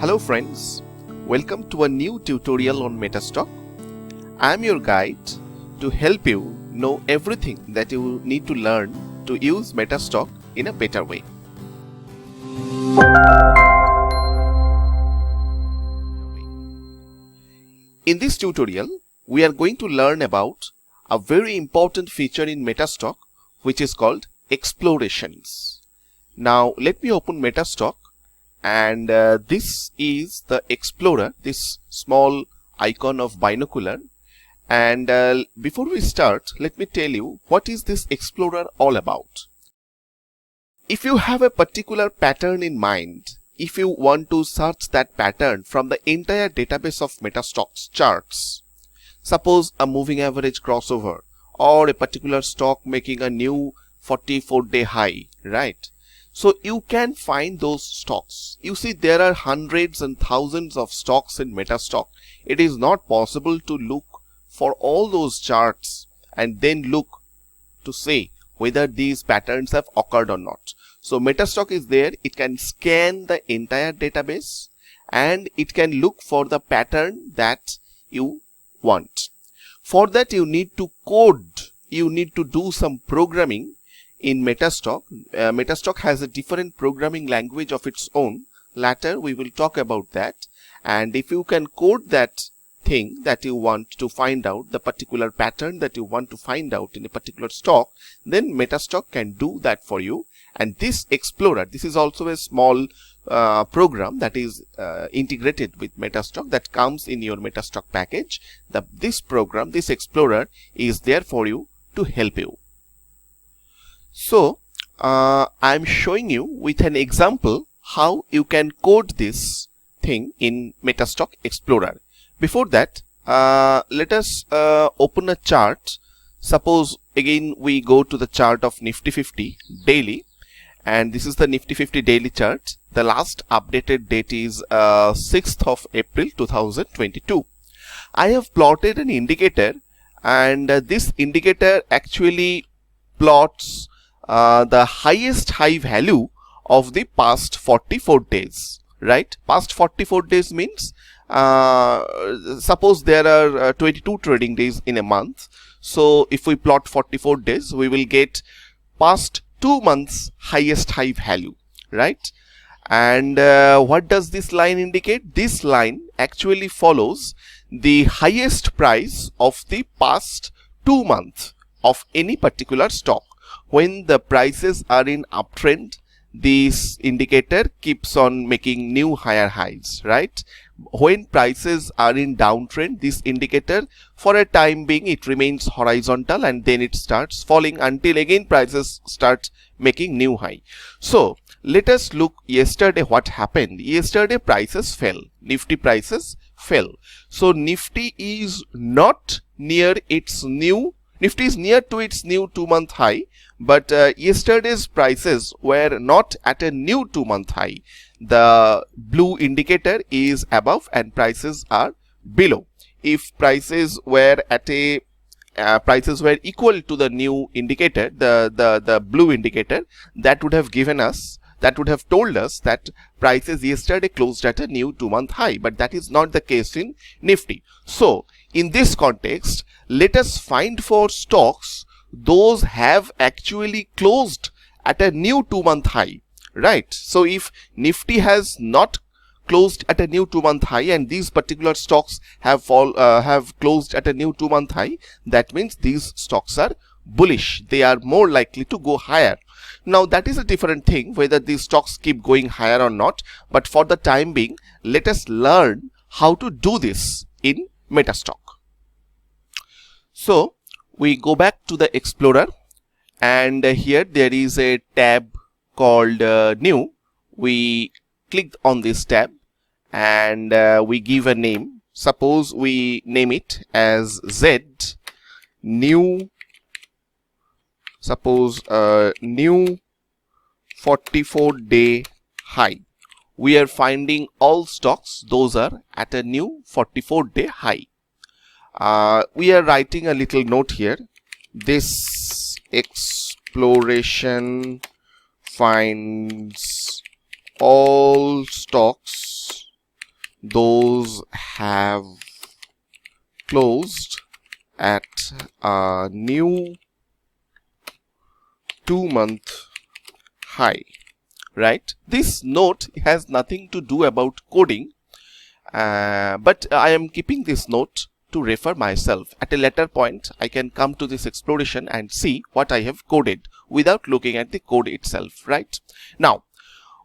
Hello friends, welcome to a new tutorial on Metastock. I am your guide to help you know everything that you need to learn to use Metastock in a better way. In this tutorial, we are going to learn about a very important feature in Metastock which is called explorations. Now let me open Metastock. And this is the explorer, this small icon of binocular. And before we start, let me tell you what is this explorer all about. If you have a particular pattern in mind, if you want to search that pattern from the entire database of Metastock's charts, suppose a moving average crossover or a particular stock making a new 44-day high, right? So you can find those stocks. You see, there are hundreds and thousands of stocks in Metastock. It is not possible to look for all those charts and then look to say whether these patterns have occurred or not. So Metastock is there. It can scan the entire database and it can look for the pattern that you want. For that you need to code. You need to do some programming. In Metastock, Metastock has a different programming language of its own. Later we will talk about that. And if you can code that thing that you want to find out, the particular pattern that you want to find out in a particular stock, then Metastock can do that for you. And this explorer, this is also a small program that is integrated with Metastock that comes in your Metastock package. This program, this explorer is there for you to help you. So I'm showing you with an example how you can code this thing in Metastock Explorer. Before that, let us open a chart. Suppose again we go to the chart of Nifty 50 daily, and this is the Nifty 50 daily chart. The last updated date is 6th of April 2022. I have plotted an indicator, and this indicator actually plots the highest high value of the past 44 days, right? Past 44 days means suppose there are 22 trading days in a month. So if we plot 44 days, we will get past 2 months highest high value, right? And what does this line indicate? This line actually follows the highest price of the past 2 months of any particular stock. When the prices are in uptrend, this indicator keeps on making new higher highs, right? When prices are in downtrend, this indicator for a time being it remains horizontal and then it starts falling until again prices start making new high. So let us look yesterday what happened. Yesterday prices fell, Nifty prices fell. So Nifty is not near its new Nifty is near to its new 2-month high, but yesterday's prices were not at a new 2-month high. The blue indicator is above and prices are below. If prices were at a prices were equal to the new indicator, the blue indicator, that would have given us, that would have told us that prices yesterday closed at a new 2-month high, but that is not the case in Nifty. So in this context, let us find for stocks those have actually closed at a new 2-month high, right? So if Nifty has not closed at a new 2-month high and these particular stocks have closed at a new 2-month high, that means these stocks are bullish. They are more likely to go higher. Now that is a different thing whether these stocks keep going higher or not, but for the time being, let us learn how to do this in Metastock. So we go back to the Explorer, and here there is a tab called New. We click on this tab and we give a name. Suppose we name it as Z New. Suppose new 44-day high. We are finding all stocks, those are at a new 44-day high. We are writing a little note here. This exploration finds all stocks those have closed at a new 2-month high, right? This note has nothing to do about coding, but I am keeping this note to refer myself. At a later point, I can come to this exploration and see what I have coded without looking at the code itself, right? Now,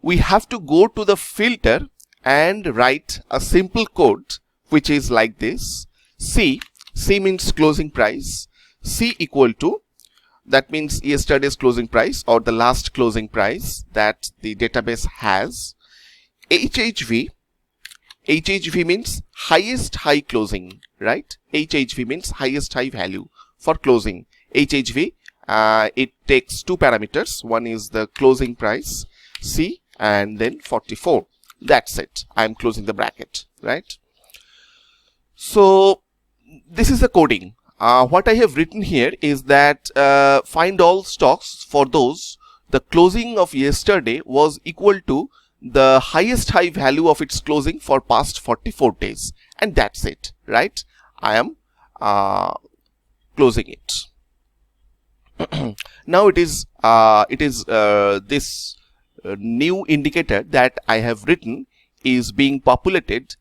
we have to go to the filter and write a simple code which is like this. C means closing price. C equal to, that means yesterday's closing price or the last closing price that the database has. HHV means highest high closing, right? HHV means highest high value for closing. HHV, it takes two parameters. One is the closing price, C, and then 44. That's it. I'm closing the bracket, right? So this is the coding. What I have written here is that find all stocks for those the closing of yesterday was equal to the highest high value of its closing for past 44 days, and that's it, right? I am closing it. Now it is this new indicator that I have written is being populated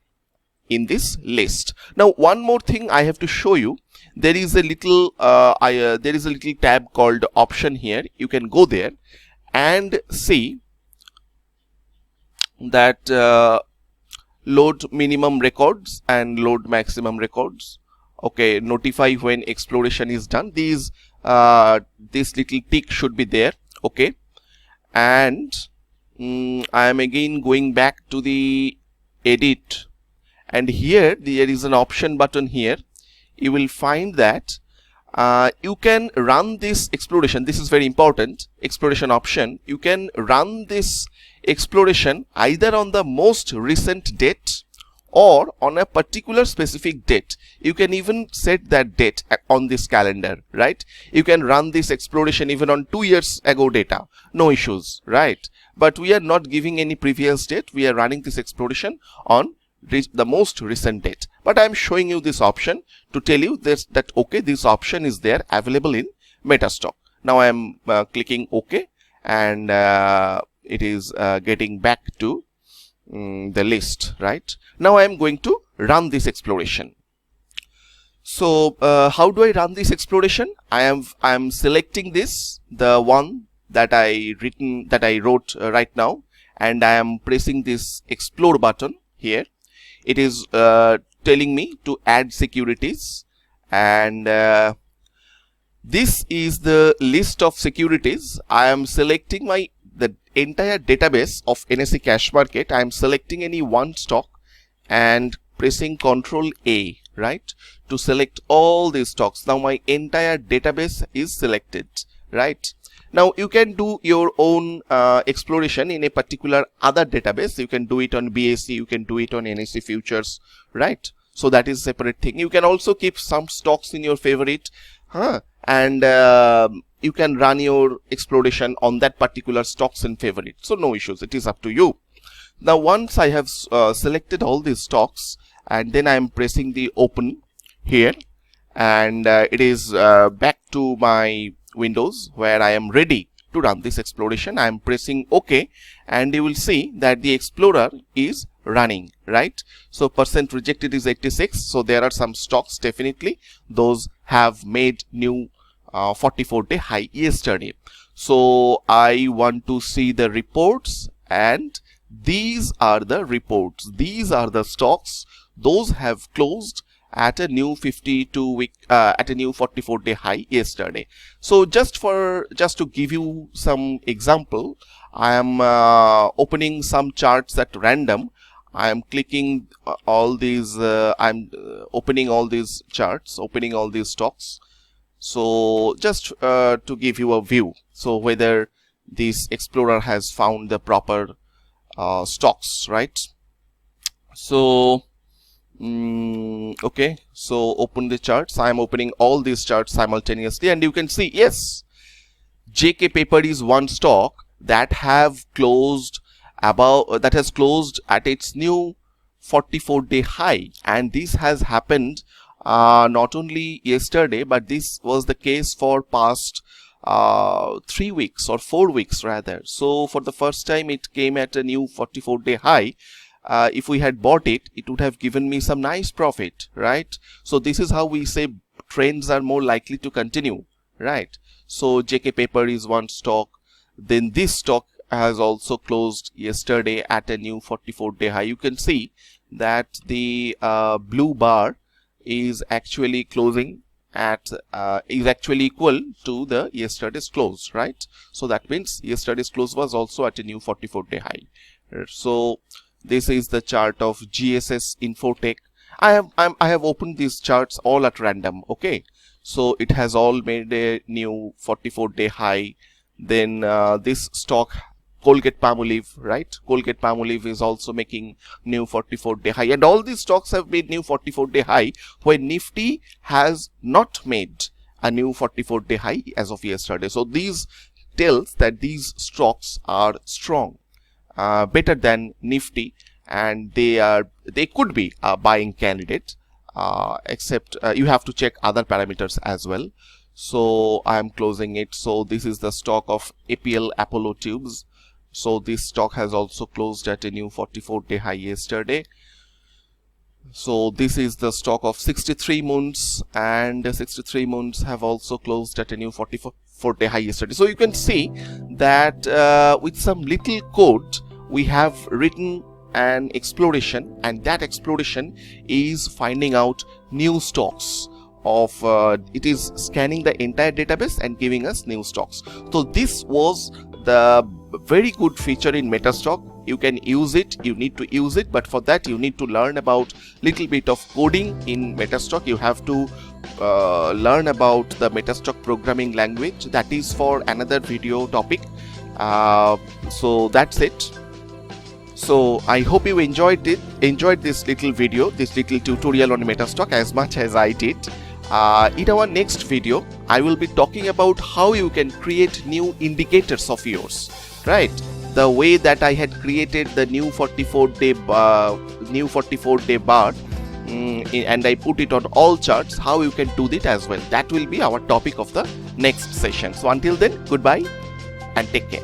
in this list. Now one more thing I have to show you. There is a little tab called option here. You can go there and see that load minimum records and load maximum records. Okay, notify when exploration is done. These this little tick should be there. Okay, and I am again going back to the edit, and here there is an option button here. You will find that you can run this exploration. This is very important, exploration option. You can run this exploration either on the most recent date or on a particular specific date. You can even set that date on this calendar, right? You can run this exploration even on 2 years ago data, no issues, right? But we are not giving any previous date. We are running this exploration on the most recent date. But I am showing you this option to tell you this, that okay, this option is there available in Metastock. Now I am clicking OK, and it is getting back to the list, right? Now I am going to run this exploration. So how do I run this exploration? I am selecting this, the one that I wrote right now, and I am pressing this explore button here. It is telling me to add securities, and this is the list of securities. I am selecting the entire database of NSE cash market. I am selecting any one stock and pressing Ctrl A, right, to select all these stocks. Now my entire database is selected, right? Now you can do your own exploration in a particular other database. You can do it on BSE, you can do it on NSE futures, right? So that is a separate thing. You can also keep some stocks in your favorite, and you can run your exploration on that particular stocks in favorite. So no issues. It is up to you. Now once I have selected all these stocks, and then I am pressing the open here, and it is back to my Windows where I am ready to run this exploration. I am pressing OK, and you will see that the explorer is running, right? So percent rejected is 86. So there are some stocks, definitely those have made new 44-day high yesterday. So I want to see the reports, and these are the reports. These are the stocks. Those have closed at a new 52-week, at a new 44-day high yesterday. So just to give you some example, I am opening some charts at random. I am clicking all these. I'm opening all these charts, opening all these stocks. So just to give you a view, so whether this explorer has found the proper stocks, right? So okay, so open the charts. I am opening all these charts simultaneously, and you can see, yes, JK Paper is one stock that have closed that has closed at its new 44-day high, and this has happened not only yesterday, but this was the case for past 3 weeks or 4 weeks rather. So for the first time it came at a new 44-day high. If we had bought it, it would have given me some nice profit, right? So this is how we say trends are more likely to continue, right? So JK Paper is one stock. Then this stock has also closed yesterday at a new 44-day high. You can see that the blue bar is actually closing at is actually equal to the yesterday's close, right? So that means yesterday's close was also at a new 44-day high. So this is the chart of GSS Infotech. I have opened these charts all at random, okay? So it has all made a new 44-day high. Then this stock, Colgate-Palmolive, right? Colgate-Palmolive is also making new 44-day high, and all these stocks have made new 44-day high when Nifty has not made a new 44-day high as of yesterday. So these tells that these stocks are strong, better than Nifty, and they could be a buying candidate, except you have to check other parameters as well. So I am closing it. So this is the stock of APL Apollo Tubes. So this stock has also closed at a new 44-day high yesterday. So this is the stock of 63 Moons, and 63 Moons have also closed at a new 44-day high yesterday. So you can see that with some little code we have written an exploration, and that exploration is finding out new stocks of it is scanning the entire database and giving us new stocks. So this was the very good feature in Metastock. You can use it, you need to use it, but for that you need to learn about little bit of coding in Metastock. You have to learn about the Metastock programming language. That is for another video topic. So that's it. So I hope you enjoyed this little video, this little tutorial on Metastock as much as I did. In our next video, I will be talking about how you can create new indicators of yours, right? The way that I had created the new 44-day bar, and I put it on all charts, how you can do that as well. That will be our topic of the next session. So until then, goodbye and take care.